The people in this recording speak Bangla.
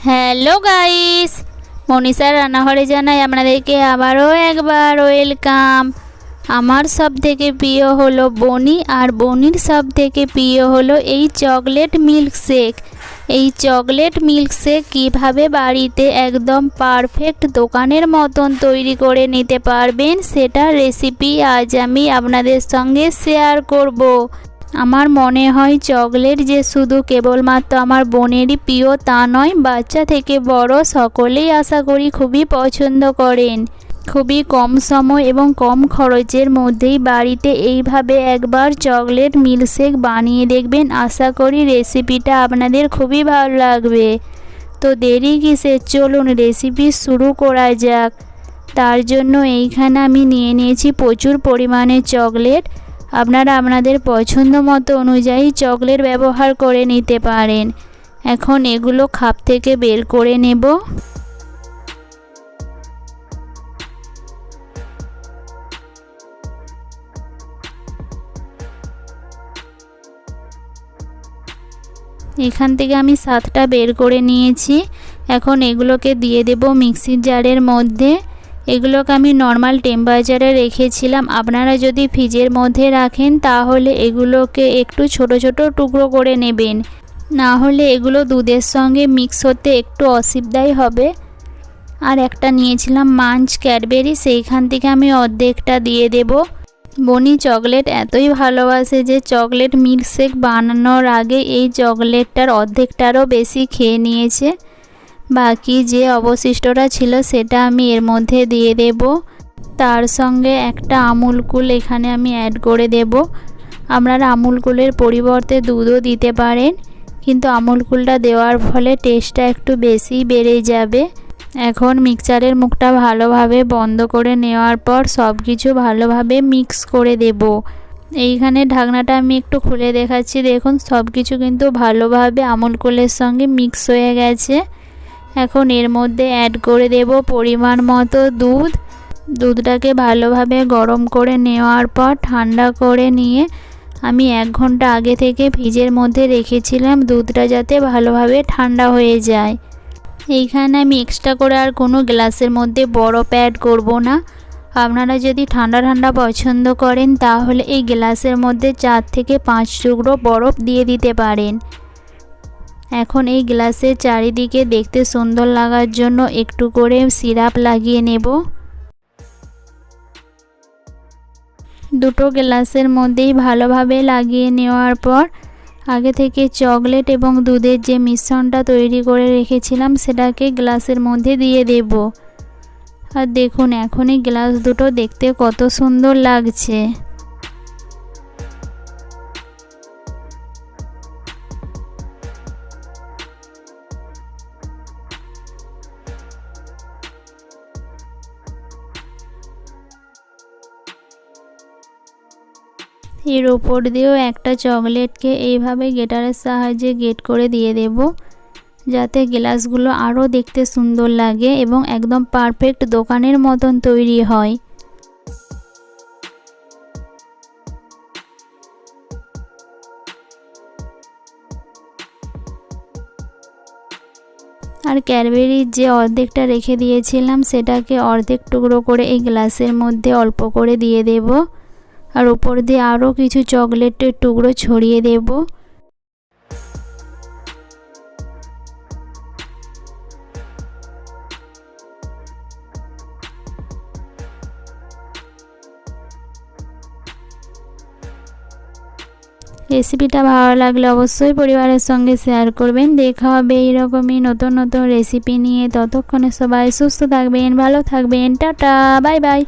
হ্যালো গাইস, মনীষার রান্নাঘরে জানাই আপনাদেরকে আবারও একবার ওয়েলকাম। আমার সব থেকে প্রিয় হলো বনি, আর বনির সব থেকে প্রিয় হলো এই চকলেট মিল্কশেক। এই চকলেট মিল্কশেক কীভাবে বাড়িতে একদম পারফেক্ট দোকানের মতন তৈরি করে নিতে পারবেন, সেটা রেসিপি আজ আমি আপনাদের সঙ্গে শেয়ার করব। আমার মনে হয় চকলেট যে শুধু কেবলমাত্র আমার বোনেরই প্রিয় তা নয়, বাচ্চা থেকে বড় সকলেই আশা করি খুবই পছন্দ করেন। খুবই কম সময় এবং কম খরচের মধ্যেই বাড়িতে এইভাবে একবার চকলেট মিল্কশেক বানিয়ে দেখবেন, আশা করি রেসিপিটা আপনাদের খুবই ভালো লাগবে। তো দেরি কিসের, চলুন রেসিপি শুরু করা যাক। তার জন্য এইখানে আমি নিয়ে নিয়েছি প্রচুর পরিমাণে চকলেট। আপনারা আপনাদের পছন্দ মতো অনুযায়ী চকলেট ব্যবহার করে নিতে পারেন। এখন এগুলো খাপ থেকে বের করে নেব। এখান থেকে আমি 7টা বের করে নিয়েছি। এখন এগুলোকে দিয়ে দেব মিক্সির জারের মধ্যে। এগুলোকে আমি নর্মাল টেম্পারেচারে রেখেছিলাম। আপনারা যদি ফ্রিজের মধ্যে রাখেন তাহলে এগুলোকে একটু ছোট ছোট টুকরো করে নেবেন, না হলে এগুলো দুধের সঙ্গে মিক্স হতে একটু অসুবিধাই হবে। আর একটা নিয়েছিলাম মাঞ্চ ক্যাডবেরি, সেইখান থেকে আমি অর্ধেকটা দিয়ে দেব। বনি চকলেট এতই ভালোবাসে যে চকলেট মিল্কশেক বানানোর আগে এই চকলেটটার অর্ধেকটারও বেশি খেয়ে নিয়েছে। বাকি যে অবশিষ্টটা ছিল সেটা আমি এর মধ্যে দিয়ে দেব। তার সঙ্গে একটা আমুল কুল এখানে আমি অ্যাড করে দেব। আপনারা আমুল কুলের পরিবর্তে দুধও দিতে পারেন, কিন্তু আমুল কুলটা দেওয়ার ফলে টেস্টটা একটু বেশি বেড়ে যাবে। এখন মিক্সচারের মুখটা ভালোভাবে বন্ধ করে নেওয়ার পর সব কিছু ভালোভাবে মিক্স করে দেব। এইখানে ঢাকনাটা আমি একটু খুলে দেখাচ্ছি, দেখুন সব কিছু কিন্তু ভালোভাবে আমুল কুলের সঙ্গে মিক্স হয়ে গেছে। এখন এর মধ্যে অ্যাড করে দেব পরিমাণ মতো দুধ। দুধটাকে ভালোভাবে গরম করে নেওয়ার পর ঠান্ডা করে নিয়ে আমি 1 ঘন্টা আগে থেকে ফ্রিজের মধ্যে রেখেছিলাম, দুধটা যাতে ভালোভাবে ঠান্ডা হয়ে যায়। এইখানে আমি এক্সট্রা করে আর কোনো গ্লাসের মধ্যে বরফ অ্যাড করব না। আপনারা যদি ঠান্ডা ঠান্ডা পছন্দ করেন তাহলে এই গ্লাসের মধ্যে 4 থেকে 5 টুকরো বরফ দিয়ে দিতে পারেন। এখন এই গ্লাসের চারিদিকে দেখতে সুন্দর লাগার জন্য একটু করে সিরাপ লাগিয়ে নেব। দুটো গ্লাসের মধ্যেই ভালোভাবে লাগিয়ে নেওয়ার পর আগে থেকে চকলেট এবং দুধের যে মিশ্রণটা তৈরি করে রেখেছিলাম সেটাকে গ্লাসের মধ্যে দিয়ে দেব। আর দেখুন এখন এই গ্লাস দুটো দেখতে কত সুন্দর লাগছে। এর ওপর দিয়েও একটা চকলেটকে এইভাবে গ্রেটারের সাহায্যে গ্রেট করে দিয়ে দেব, যাতে গ্লাসগুলো আরও দেখতে সুন্দর লাগে এবং একদম পারফেক্ট দোকানের মতন তৈরি হয়। আর ক্যাডবেরির যে অর্ধেকটা রেখে দিয়েছিলাম সেটাকে অর্ধেক টুকরো করে এই গ্লাসের মধ্যে অল্প করে দিয়ে দেব। আর উপর দিয়ে আরও কিছু চকলেটের টুকরো ছড়িয়ে দেব। রেসিপিটা ভালো লাগলে অবশ্যই পরিবারের সঙ্গে শেয়ার করবেন। দেখা হবে এইরকমই নতুন নতুন রেসিপি নিয়ে। ততক্ষণে সবাই সুস্থ থাকবেন, ভালো থাকবেন, টাটা, বাই বাই।